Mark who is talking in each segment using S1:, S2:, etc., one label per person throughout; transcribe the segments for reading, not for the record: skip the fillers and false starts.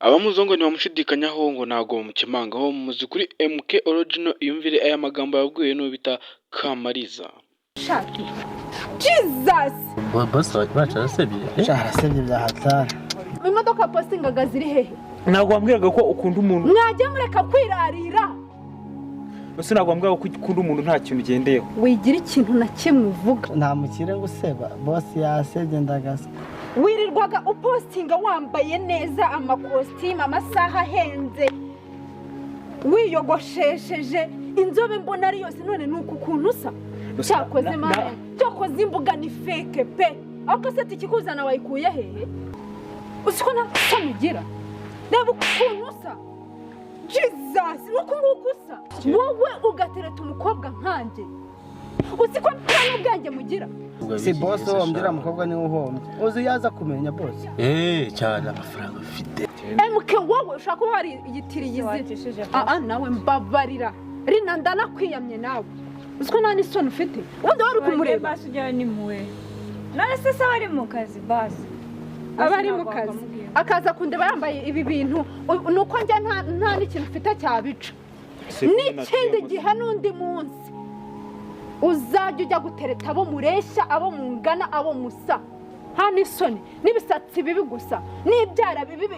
S1: abamuzongo ntibamushidikanyaho ngo ntago bamukemangaho muzi kuri MK Original iyumvire aya magambo yabwiye no bita Kamariza.
S2: Shati Jesus
S3: boss bacha arasebye
S4: arasebye bya hatari.
S2: imodoka postingaga ziri hehe?
S5: Ntabwo wambwiraga ko ukunda umuntu.
S2: Mwajya mureka kwirarira.
S5: Bose ntabwo wambwiraga ko ukunda umuntu nta kintu ugendeyeho.
S2: Wigira ikintu na kimwe uvuga.
S4: Nta mukire guseba boss yasebye ndagasa.
S2: Wirirwaga upostinga wambaye neza amakositimu amasaha ahenze. Wiyogoshesheje inzobe mbona ari yose none nuko ukuntu usa. Cyakoze mara. Cyakoze imbuga ni fake pe. Ako se tikikuzana wayikuye hehe? Usiko nta samugira. Reba ukuntu usa. Jesus, nuko ngukusa. Wowe ugatereta umukobwa nkanje. Usiko nta n'ubwenge mugira.
S4: Si boss wambwira umukobwa ni uhombye. Uzi yaza kumenya boss.
S3: cyane amafaranga ufite.
S2: MK wowe ushaka kuba wari igitiriye izindi. Nawe mbabarira. Rina ndana kwiyamye nawe. Usiko nta n'isoni ufite. Ubundi wari kumureba.
S6: Basi ujya ni muwe. None se se wari mu kazi basi.
S2: Abari mu kazi. Akaza kundeba yambaye ibi bintu nuko njya nta n'ikintu ufite cyabica. N'ikindi gihe n'undi munsi uzajya ujya gutereta abo mureshya abo mungana abo musa nta n'isoni n'ibisatsi bibi gusa n'ibyara bibi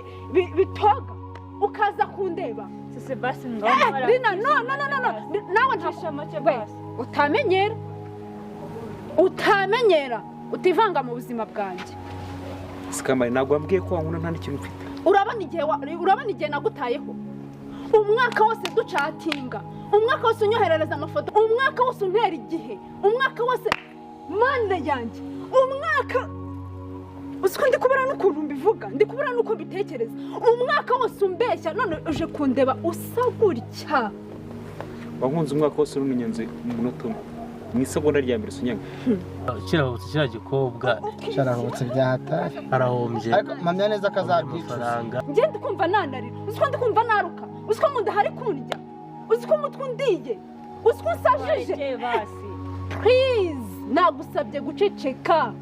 S2: bitoga ukaza kundeba.
S6: Se basi ngomara.
S2: Rina no nawe
S6: ntashamake basi.
S2: Utamenyera utivanga mu buzima bwanjye.
S5: Sikamari ntabwo wambwiye ko wankunda nta n'ikintu ufite.
S2: Urabona igihe nagutayeho. Umwaka wose ducatinga. Umwaka wose unyoherereza amafoto. Umwaka wose untera igihe. Umwaka wose mande yanjye. Umwaka usiko ndi kubura n'ukuntu mbivuga. Ndi kubura n'uko mbitekereza. Umwaka wose umbeshya none uje kundeba usa gutya.
S5: Wankunze umwaka wose n'unyenze mu munota umwe. Mwisegonda rya mbere sunyanga.
S3: Kirahutse kira gikobwa
S4: Cyarahutse bya hatari.
S3: arahombye.
S4: Ariko mpamya neza kazabyicuza.
S2: Ngiye ndikumva nanarira. Usiko ndikumva naruka. Usiko mu ndahari kundya. Usiko mutwe ndiye. Usiko usajije.
S6: Basi.
S2: Please nagusabye guceceka.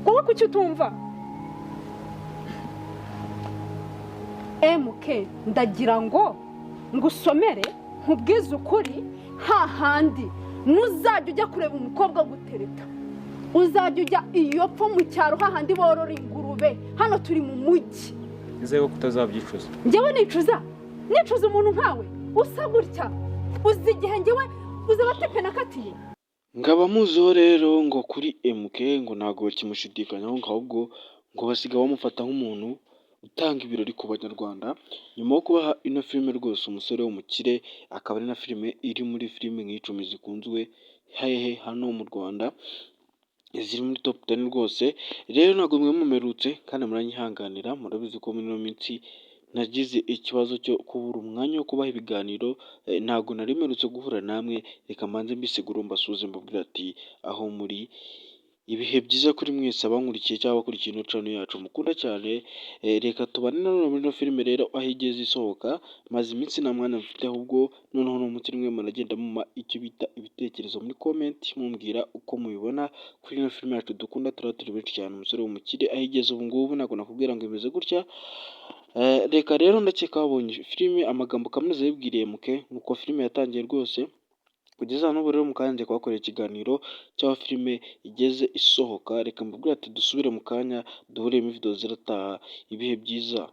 S2: Wowe kuki utumva? MK ndagira ngo ngusomere nkubwize ukuri hahandi nuzajya ujya kureba umukobwa gutereta. Uzajya ujya iyo pfo mu cyaro hahandi borora ingurube. Hano turi mu mujyi.
S5: Nizeye ko utazabyicuza.
S2: Njyewe nicuza umuntu nkawe usa gutya. Uzi igihe njyewe uzabatepe nakatiye.
S1: Ngaba muzo rero ngo kuri MK ngo ntago bakimushidikanyaho ahubwo ngo basiga bamufata nk'umuntu utanga ibirori ku banyarwanda nyuma yo kubaha ino filime rwose umusore w'umukire akaba ari na filime iri muri filime nk'icumi zikunzwe hehe hano mu Rwanda ziri muri top 10 rwose. Rero ntago mwe mumerutse kandi muranyihanganira murabizi ko muri no minsi nagize ikibazo cyo kubura umwanya wo kubaha ibiganiro. Ntago narimerutse guhura namwe reka manze mbisigura mbasuze mbabwira ati aho muri ibihe byiza kuri mwese abankurikiye cyangwa bakurikiye ino channel yacu mukunda cyane. Reka tubane nanone muri no filime rero aho igeze isohoka maze iminsi na mwana mfite ahubwo noneho no munsi rimwe muragenda muma icyo bita ibitekerezo muri comment mumbwira uko mubibona kuri ino filime yacu dukunda turi benshi cyane. Umusore w'umukire aho igeze ubu ngubu ntago nakubwira ngo imeze gutya. Reka rero ndakeka wabonye filime amagambo Kaminuza yibwiriye MK nuko filime yatangiye rwose kugeza hano rero mukanje kwakorera ikiganiro cya filime igeze isohoka. Reka mbabwira ati dusubire mu kanya duhure mu video zirataha. Ibihe byiza.